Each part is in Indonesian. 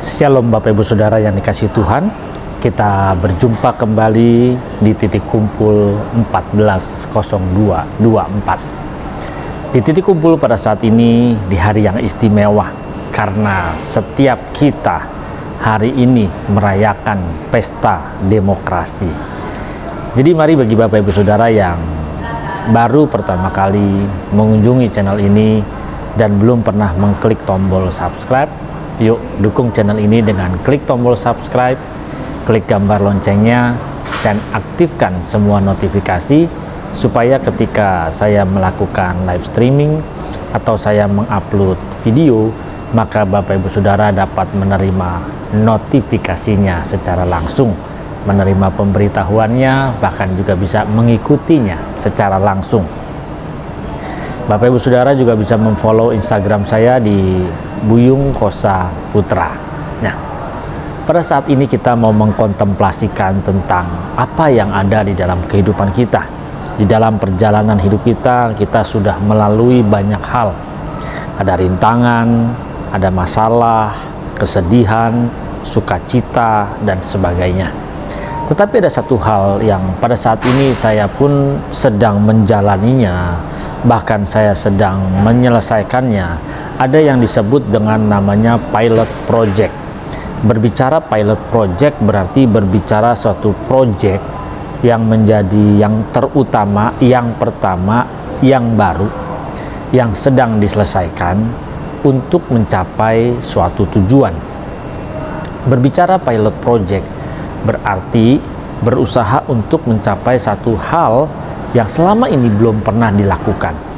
Shalom Bapak Ibu Saudara yang dikasihi Tuhan. Kita berjumpa kembali di titik kumpul 140224. Di titik kumpul pada saat ini di hari yang istimewa, karena setiap kita hari ini merayakan pesta demokrasi. Jadi mari bagi Bapak Ibu Saudara yang baru pertama kali mengunjungi channel ini dan belum pernah mengklik tombol subscribe, yuk dukung channel ini dengan klik tombol subscribe, klik gambar loncengnya, dan aktifkan semua notifikasi supaya ketika saya melakukan live streaming atau saya mengupload video, maka Bapak Ibu Saudara dapat menerima notifikasinya secara langsung, menerima pemberitahuannya, bahkan juga bisa mengikutinya secara langsung. Bapak Ibu Saudara juga bisa memfollow Instagram saya di Buyung Kosa Putra. Nah, pada saat ini kita mau mengkontemplasikan tentang apa yang ada di dalam kehidupan kita. Di dalam perjalanan hidup kita, kita sudah melalui banyak hal. Ada rintangan, ada masalah, kesedihan, sukacita, dan sebagainya. Tetapi ada satu hal yang pada saat ini saya pun sedang menjalaninya, bahkan saya sedang menyelesaikannya. Ada yang disebut dengan namanya pilot project. Berbicara pilot project berarti berbicara suatu project yang menjadi yang terutama, yang pertama, yang baru, yang sedang diselesaikan untuk mencapai suatu tujuan. Berbicara pilot project berarti berusaha untuk mencapai satu hal yang selama ini belum pernah dilakukan.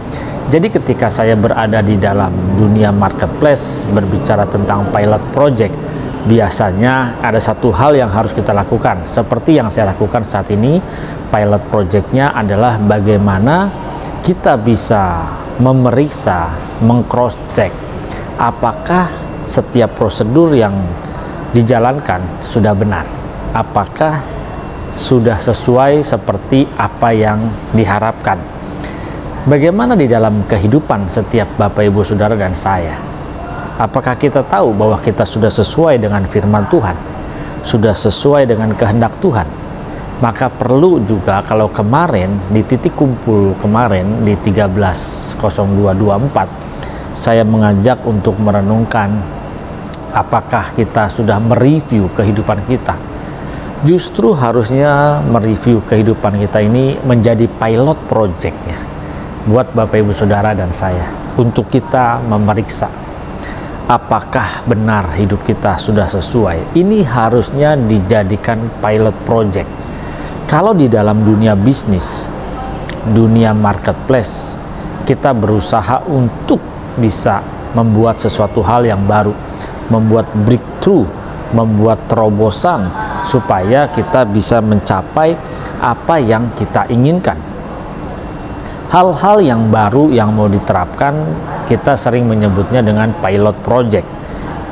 Jadi ketika saya berada di dalam dunia marketplace berbicara tentang pilot project, biasanya ada satu hal yang harus kita lakukan. Seperti yang saya lakukan saat ini, pilot projectnya adalah bagaimana kita bisa memeriksa, meng-cross check apakah setiap prosedur yang dijalankan sudah benar, apakah sudah sesuai seperti apa yang diharapkan. Bagaimana di dalam kehidupan setiap Bapak Ibu Saudara dan saya? Apakah kita tahu bahwa kita sudah sesuai dengan firman Tuhan? Sudah sesuai dengan kehendak Tuhan? Maka perlu juga, kalau kemarin di titik kumpul kemarin di 13.02.24 saya mengajak untuk merenungkan apakah kita sudah mereview kehidupan kita. Justru harusnya mereview kehidupan kita ini menjadi pilot projectnya buat Bapak Ibu Saudara dan saya, untuk kita memeriksa apakah benar hidup kita sudah sesuai. Ini harusnya dijadikan pilot project. Kalau di dalam dunia bisnis, dunia marketplace, kita berusaha untuk bisa membuat sesuatu hal yang baru, membuat breakthrough, membuat terobosan supaya kita bisa mencapai apa yang kita inginkan. Hal-hal yang baru yang mau diterapkan, kita sering menyebutnya dengan pilot project.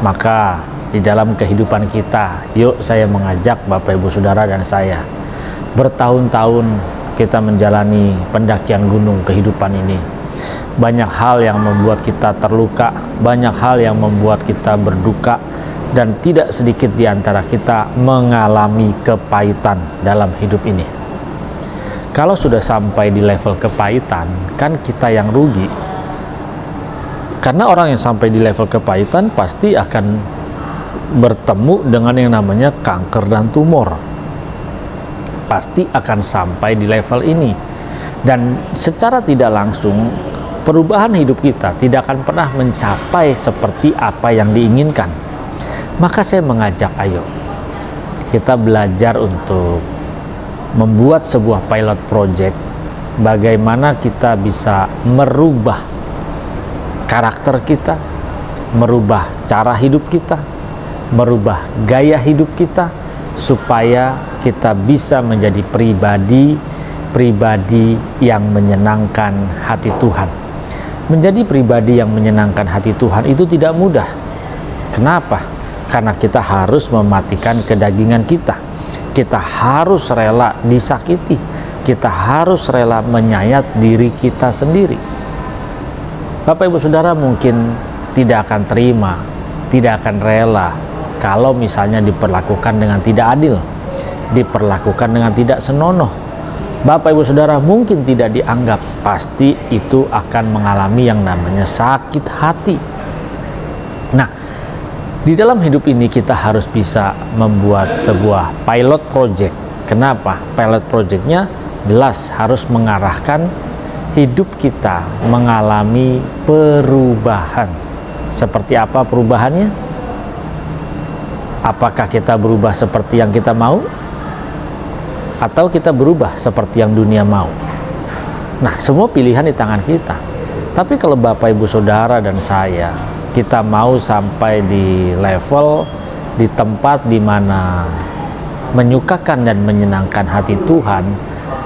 Maka di dalam kehidupan kita, yuk saya mengajak Bapak Ibu Saudara dan saya, bertahun-tahun kita menjalani pendakian gunung kehidupan ini. Banyak hal yang membuat kita terluka, banyak hal yang membuat kita berduka, dan tidak sedikit di antara kita mengalami kepahitan dalam hidup ini. Kalau sudah sampai di level kepahitan, kan kita yang rugi. Karena orang yang sampai di level kepahitan pasti akan bertemu dengan yang namanya kanker dan tumor. Pasti akan sampai di level ini. Dan secara tidak langsung, perubahan hidup kita tidak akan pernah mencapai seperti apa yang diinginkan. Maka saya mengajak, ayo kita belajar untuk membuat sebuah pilot project, bagaimana kita bisa merubah karakter kita, merubah cara hidup kita, merubah gaya hidup kita, supaya kita bisa menjadi pribadi yang menyenangkan hati Tuhan. Menjadi pribadi yang menyenangkan hati Tuhan itu tidak mudah. Kenapa? Karena kita harus mematikan kedagingan kita. Kita harus rela disakiti. Kita harus rela menyayat diri kita sendiri. Bapak Ibu Saudara mungkin tidak akan terima, tidak akan rela kalau misalnya diperlakukan dengan tidak adil, diperlakukan dengan tidak senonoh, Bapak Ibu Saudara mungkin tidak dianggap, pasti itu akan mengalami yang namanya sakit hati. Nah, di dalam hidup ini kita harus bisa membuat sebuah pilot project. Kenapa? Pilot projectnya jelas harus mengarahkan hidup kita mengalami perubahan. Seperti apa perubahannya? Apakah kita berubah seperti yang kita mau? Atau kita berubah seperti yang dunia mau? Nah, semua pilihan di tangan kita. Tapi kalau Bapak Ibu Saudara dan saya, kita mau sampai di level, di tempat di mana menyukakan dan menyenangkan hati Tuhan,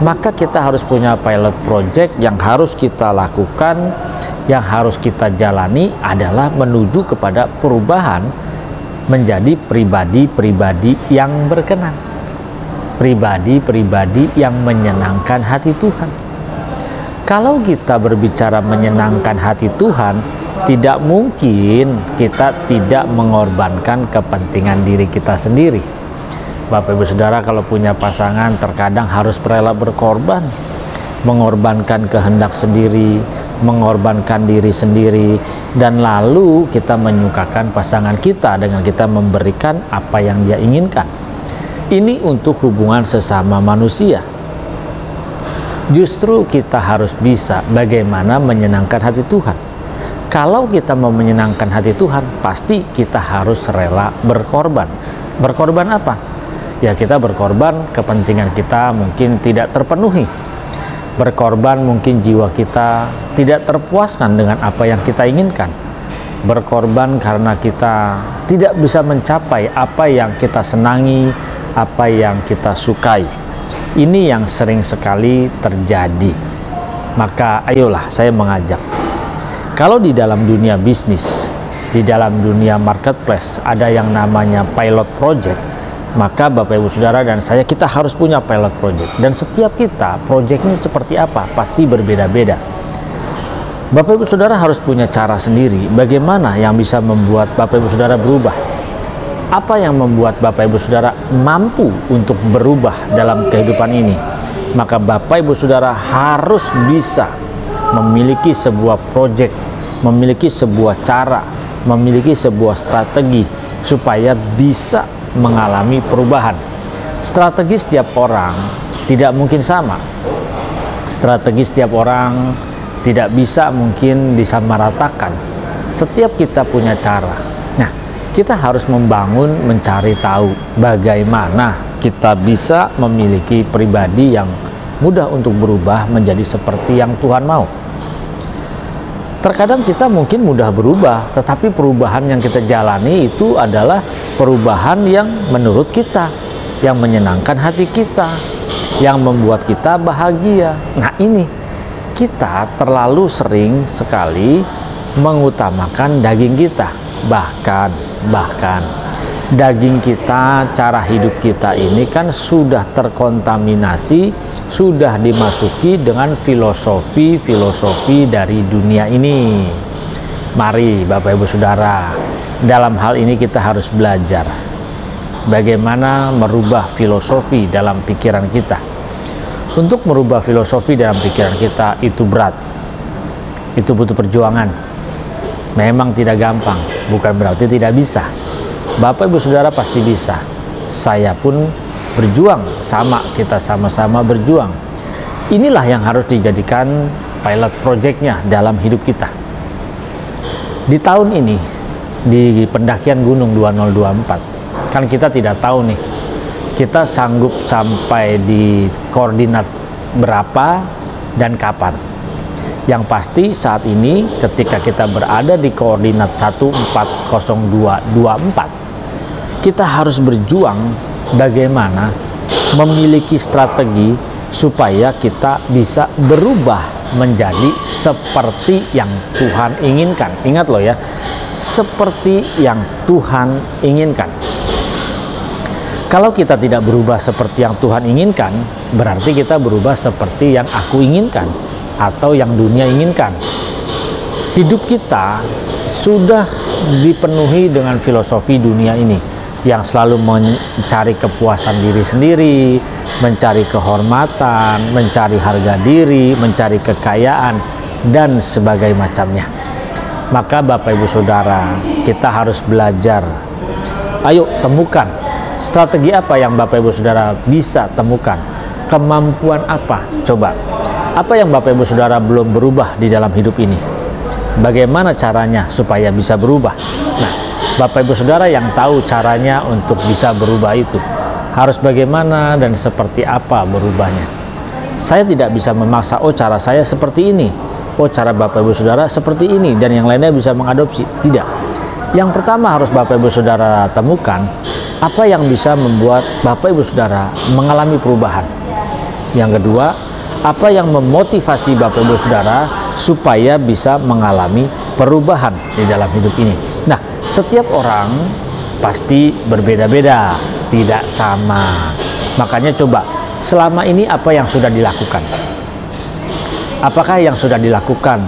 maka kita harus punya pilot project yang harus kita lakukan, yang harus kita jalani adalah menuju kepada perubahan menjadi pribadi-pribadi yang berkenan, pribadi-pribadi yang menyenangkan hati Tuhan. Kalau kita berbicara menyenangkan hati Tuhan, tidak mungkin kita tidak mengorbankan kepentingan diri kita sendiri. Bapak Ibu Saudara kalau punya pasangan terkadang harus rela berkorban, mengorbankan kehendak sendiri, mengorbankan diri sendiri, dan lalu kita menyukakan pasangan kita dengan kita memberikan apa yang dia inginkan. Ini untuk hubungan sesama manusia. Justru kita harus bisa bagaimana menyenangkan hati Tuhan. Kalau kita mau menyenangkan hati Tuhan, pasti kita harus rela berkorban. Berkorban apa? Ya, kita berkorban kepentingan kita mungkin tidak terpenuhi. Berkorban mungkin jiwa kita tidak terpuaskan dengan apa yang kita inginkan. Berkorban karena kita tidak bisa mencapai apa yang kita senangi, apa yang kita sukai. Ini yang sering sekali terjadi. Maka ayolah saya mengajak, kalau di dalam dunia bisnis, di dalam dunia marketplace ada yang namanya pilot project, maka Bapak Ibu Saudara dan saya, kita harus punya pilot project. Dan setiap kita projectnya seperti apa pasti berbeda-beda. Bapak Ibu Saudara harus punya cara sendiri bagaimana yang bisa membuat Bapak Ibu Saudara berubah. Apa yang membuat Bapak Ibu Saudara mampu untuk berubah dalam kehidupan ini? Maka Bapak Ibu Saudara harus bisa memiliki sebuah project, memiliki sebuah cara, memiliki sebuah strategi supaya bisa mengalami perubahan. Strategi setiap orang tidak mungkin sama. Strategi setiap orang tidak bisa mungkin disamaratakan. Setiap kita punya cara. Nah, kita harus membangun, mencari tahu bagaimana kita bisa memiliki pribadi yang mudah untuk berubah menjadi seperti yang Tuhan mau. Terkadang kita mungkin mudah berubah, tetapi perubahan yang kita jalani itu adalah perubahan yang menurut kita, yang menyenangkan hati kita, yang membuat kita bahagia. Nah, ini kita terlalu sering sekali mengutamakan daging kita. Bahkan daging kita, cara hidup kita ini kan sudah terkontaminasi, sudah dimasuki dengan filosofi dari dunia ini. Mari Bapak Ibu Saudara, dalam hal ini kita harus belajar bagaimana merubah filosofi dalam pikiran kita. Untuk merubah filosofi dalam pikiran kita itu berat, itu butuh perjuangan. Memang tidak gampang, bukan berarti tidak bisa. Bapak Ibu Saudara pasti bisa. Saya pun berjuang, kita sama-sama berjuang. Inilah yang harus dijadikan pilot projectnya dalam hidup kita. Di tahun ini, di pendakian Gunung 2024, kan kita tidak tahu nih, kita sanggup sampai di koordinat berapa dan kapan. Yang pasti saat ini ketika kita berada di koordinat 140224, kita harus berjuang bagaimana memiliki strategi supaya kita bisa berubah menjadi seperti yang Tuhan inginkan. Ingat loh ya, seperti yang Tuhan inginkan. Kalau kita tidak berubah seperti yang Tuhan inginkan, berarti kita berubah seperti yang aku inginkan atau yang dunia inginkan. Hidup kita sudah dipenuhi dengan filosofi dunia ini. yang selalu mencari kepuasan diri sendiri, mencari kehormatan, mencari harga diri, mencari kekayaan, dan sebagainya macamnya. Maka Bapak Ibu Saudara, kita harus belajar. Ayo temukan strategi apa yang Bapak Ibu Saudara bisa temukan. Kemampuan apa? Coba. Apa yang Bapak Ibu Saudara belum berubah di dalam hidup ini? Bagaimana caranya supaya bisa berubah? Nah, Bapak Ibu Saudara yang tahu caranya untuk bisa berubah itu harus bagaimana dan seperti apa berubahnya. Saya tidak bisa memaksa, oh cara saya seperti ini, oh cara Bapak Ibu Saudara seperti ini, dan yang lainnya bisa mengadopsi. Tidak. Yang pertama harus Bapak Ibu Saudara temukan apa yang bisa membuat Bapak Ibu Saudara mengalami perubahan. Yang kedua, apa yang memotivasi Bapak Ibu Saudara supaya bisa mengalami perubahan di dalam hidup ini. Nah, setiap orang pasti berbeda-beda, tidak sama. Makanya coba, selama ini apa yang sudah dilakukan? Apakah yang sudah dilakukan,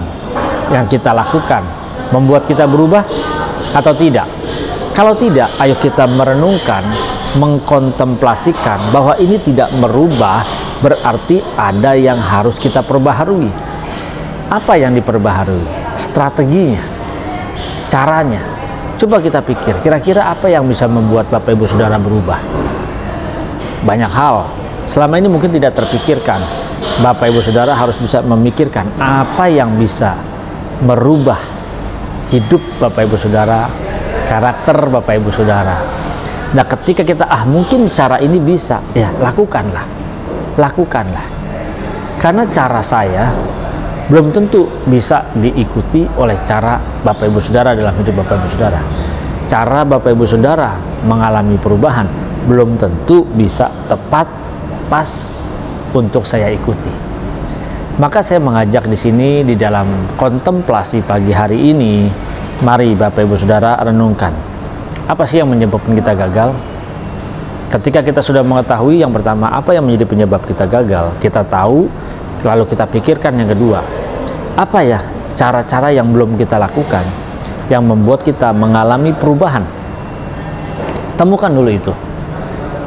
yang kita lakukan, membuat kita berubah atau tidak? Kalau tidak, ayo kita merenungkan, mengkontemplasikan bahwa ini tidak merubah, berarti ada yang harus kita perbaharui. Apa yang diperbaharui? Strateginya, caranya. Coba kita pikir, kira-kira apa yang bisa membuat Bapak Ibu Saudara berubah? Banyak hal. Selama ini mungkin tidak terpikirkan. Bapak Ibu Saudara harus bisa memikirkan apa yang bisa merubah hidup Bapak Ibu Saudara, karakter Bapak Ibu Saudara. Nah, ketika kita mungkin cara ini bisa, ya lakukanlah. Lakukanlah. Karena cara saya belum tentu bisa diikuti oleh cara Bapak Ibu Saudara dalam hidup Bapak Ibu Saudara. Cara Bapak Ibu Saudara mengalami perubahan belum tentu bisa tepat pas untuk saya ikuti. Maka saya mengajak di sini di dalam kontemplasi pagi hari ini, mari Bapak Ibu Saudara renungkan. Apa sih yang menyebabkan kita gagal? Ketika kita sudah mengetahui yang pertama apa yang menjadi penyebab kita gagal, kita tahu, lalu kita pikirkan yang kedua, apa ya cara-cara yang belum kita lakukan yang membuat kita mengalami perubahan. Temukan dulu itu.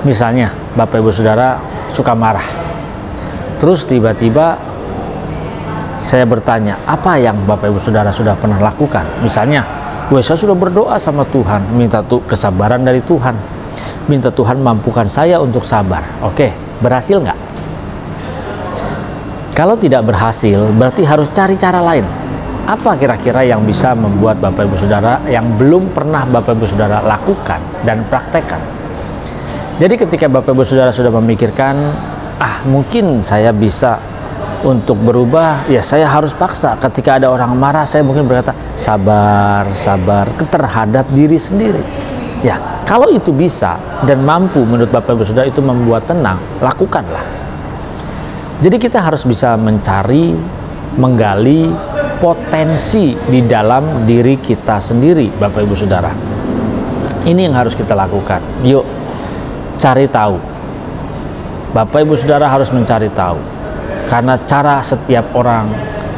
Misalnya Bapak Ibu Saudara suka marah, terus tiba-tiba saya bertanya, apa yang Bapak Ibu Saudara sudah pernah lakukan? Misalnya, saya sudah berdoa sama Tuhan, minta kesabaran dari Tuhan, minta Tuhan mampukan saya untuk sabar. Oke, berhasil nggak? Kalau tidak berhasil, berarti harus cari cara lain. Apa kira-kira yang bisa membuat Bapak Ibu Saudara yang belum pernah Bapak Ibu Saudara lakukan dan praktekkan? Jadi ketika Bapak Ibu Saudara sudah memikirkan, mungkin saya bisa untuk berubah, ya saya harus paksa. Ketika ada orang marah, saya mungkin berkata, sabar, terhadap diri sendiri. Ya, kalau itu bisa dan mampu menurut Bapak Ibu Saudara itu membuat tenang, lakukanlah. Jadi kita harus bisa mencari, menggali potensi di dalam diri kita sendiri, Bapak Ibu Saudara. Ini yang harus kita lakukan. Yuk, cari tahu. Bapak Ibu Saudara harus mencari tahu. Karena cara setiap orang,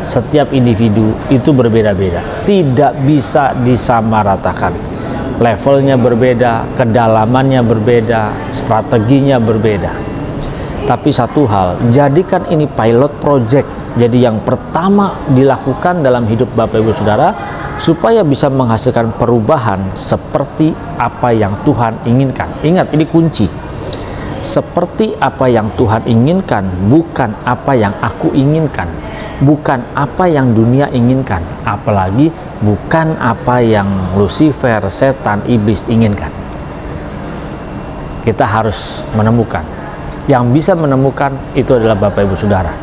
setiap individu itu berbeda-beda. Tidak bisa disamaratakan. Levelnya berbeda, kedalamannya berbeda, strateginya berbeda. Tapi satu hal, jadikan ini pilot project. Jadi yang pertama dilakukan dalam hidup Bapak Ibu Saudara supaya bisa menghasilkan perubahan seperti apa yang Tuhan inginkan. Ingat, ini kunci. Seperti apa yang Tuhan inginkan, bukan apa yang aku inginkan, bukan apa yang dunia inginkan, apalagi bukan apa yang Lucifer, setan, iblis inginkan. Kita harus menemukan. Yang bisa menemukan itu adalah Bapak Ibu Saudara,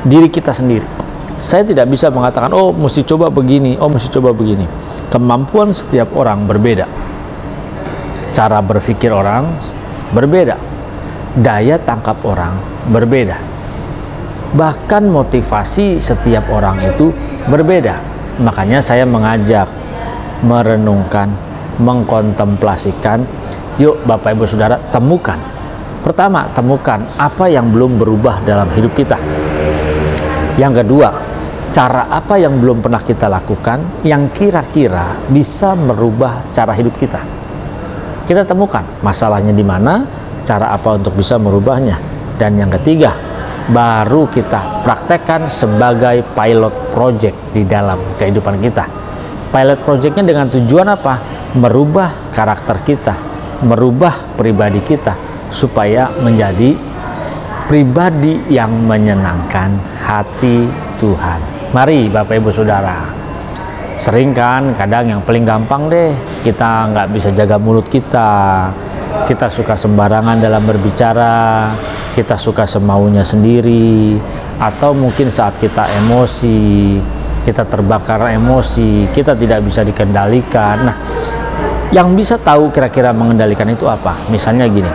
diri kita sendiri. Saya tidak bisa mengatakan, mesti coba begini, mesti coba begini. Kemampuan setiap orang berbeda, cara berpikir orang berbeda, daya tangkap orang berbeda, bahkan motivasi setiap orang itu berbeda. Makanya saya mengajak merenungkan, mengkontemplasikan. Yuk Bapak Ibu Saudara, temukan. Pertama, temukan apa yang belum berubah dalam hidup kita. Yang kedua, cara apa yang belum pernah kita lakukan yang kira-kira bisa merubah cara hidup kita. kita temukan masalahnya di mana, cara apa untuk bisa merubahnya. Dan yang ketiga, baru kita praktekkan sebagai pilot project di dalam kehidupan kita. Pilot projectnya dengan tujuan apa? Merubah karakter kita, merubah pribadi kita supaya menjadi pribadi yang menyenangkan hati Tuhan. Mari Bapak Ibu Saudara, sering kan kadang yang paling gampang deh, kita nggak bisa jaga mulut kita suka sembarangan dalam berbicara, kita suka semaunya sendiri, atau mungkin saat kita emosi, kita terbakar emosi, kita tidak bisa dikendalikan. Nah, yang bisa tahu kira-kira mengendalikan itu apa? Misalnya gini,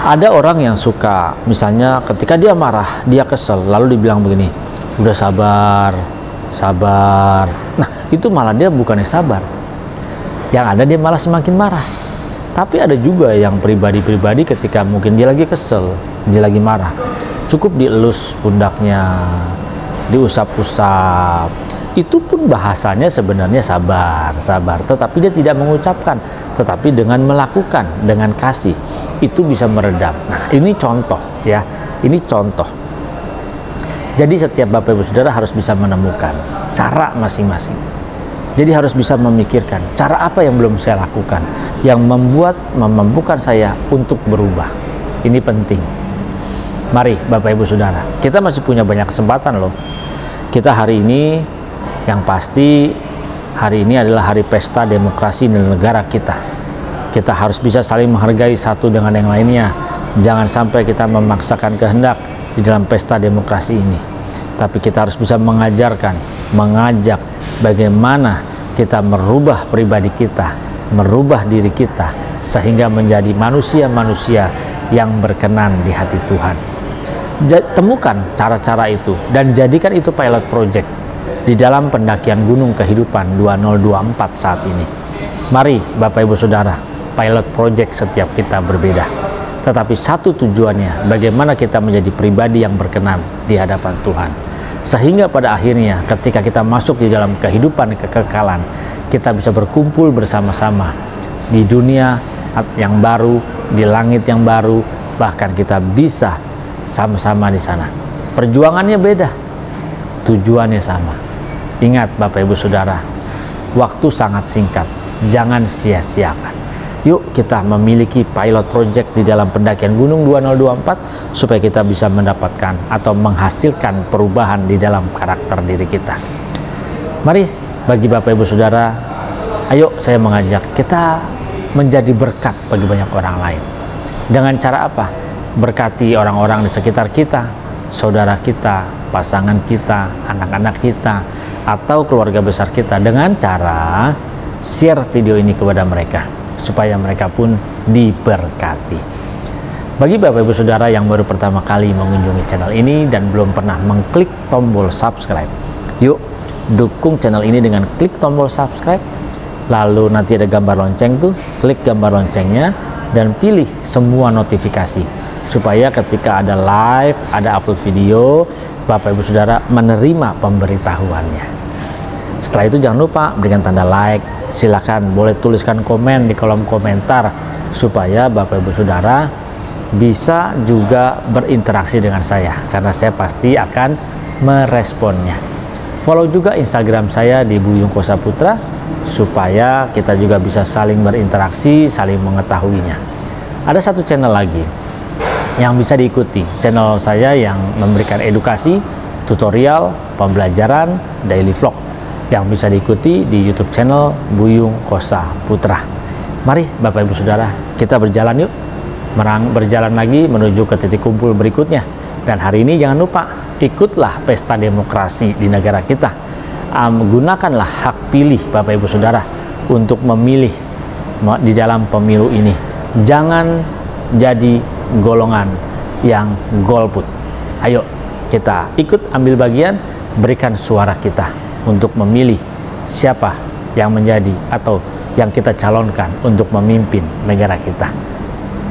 ada orang yang suka, misalnya ketika dia marah, dia kesel, lalu dibilang begini, udah sabar. Nah, itu malah dia bukannya sabar. Yang ada dia malah semakin marah. Tapi ada juga yang pribadi-pribadi ketika mungkin dia lagi kesel, dia lagi marah, cukup dielus pundaknya, diusap-usap. Itu pun bahasanya sebenarnya sabar, tetapi dia tidak mengucapkan, tetapi dengan melakukan, dengan kasih, itu bisa meredam. Nah, ini contoh ya, ini contoh. Jadi setiap Bapak Ibu Saudara harus bisa menemukan cara masing-masing. Jadi harus bisa memikirkan cara apa yang belum saya lakukan, yang memampukan saya untuk berubah. Ini penting. Mari Bapak Ibu Saudara, kita masih punya banyak kesempatan loh. Kita hari ini, yang pasti hari ini adalah hari pesta demokrasi di negara kita. Kita harus bisa saling menghargai satu dengan yang lainnya. Jangan sampai kita memaksakan kehendak di dalam pesta demokrasi ini. Tapi kita harus bisa mengajarkan, mengajak bagaimana kita merubah pribadi kita, merubah diri kita, sehingga menjadi manusia-manusia yang berkenan di hati Tuhan. Temukan cara-cara itu dan jadikan itu pilot project di dalam pendakian Gunung Kehidupan 2024 saat ini. Mari Bapak Ibu Saudara, pilot project setiap kita berbeda, tetapi satu tujuannya, bagaimana kita menjadi pribadi yang berkenan di hadapan Tuhan. Sehingga pada akhirnya ketika kita masuk di dalam kehidupan kekekalan, kita bisa berkumpul bersama-sama di dunia yang baru, di langit yang baru, bahkan kita bisa sama-sama di sana. Perjuangannya beda, tujuannya sama. Ingat Bapak Ibu Saudara, waktu sangat singkat, jangan sia-siakan. Yuk kita memiliki pilot project di dalam pendakian Gunung 2024 supaya kita bisa mendapatkan atau menghasilkan perubahan di dalam karakter diri kita. Mari bagi Bapak Ibu Saudara, ayo saya mengajak kita menjadi berkat bagi banyak orang lain. Dengan cara apa? Berkati orang-orang di sekitar kita, saudara kita, pasangan kita, anak-anak kita, atau keluarga besar kita dengan cara share video ini kepada mereka, supaya mereka pun diberkati. Bagi Bapak Ibu Saudara yang baru pertama kali mengunjungi channel ini dan belum pernah mengklik tombol subscribe, yuk dukung channel ini dengan klik tombol subscribe. Lalu nanti ada gambar lonceng tuh, klik gambar loncengnya dan pilih semua notifikasi, supaya ketika ada live, ada upload video, Bapak Ibu Saudara menerima pemberitahuannya. Setelah itu jangan lupa berikan tanda like, silakan boleh tuliskan komen di kolom komentar supaya Bapak Ibu Saudara bisa juga berinteraksi dengan saya, karena saya pasti akan meresponnya. Follow juga Instagram saya di Buyung Kosa Putra supaya kita juga bisa saling berinteraksi, saling mengetahuinya. Ada satu channel lagi yang bisa diikuti, channel saya yang memberikan edukasi, tutorial, pembelajaran, daily vlog yang bisa diikuti di YouTube channel Buyung Kosa Putra. Mari Bapak Ibu Saudara, kita berjalan yuk, berjalan lagi menuju ke titik kumpul berikutnya. Dan hari ini jangan lupa, ikutlah pesta demokrasi di negara kita. Gunakanlah hak pilih Bapak Ibu Saudara untuk memilih di dalam pemilu ini. Jangan jadi golongan yang golput. Ayo kita ikut ambil bagian, berikan suara kita untuk memilih siapa yang menjadi atau yang kita calonkan untuk memimpin negara kita.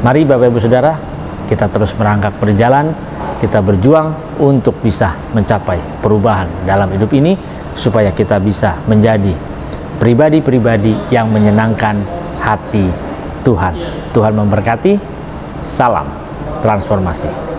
Mari Bapak Ibu Saudara, kita terus merangkak berjalan, kita berjuang untuk bisa mencapai perubahan dalam hidup ini supaya kita bisa menjadi pribadi-pribadi yang menyenangkan hati Tuhan. Tuhan memberkati. Salam transformasi.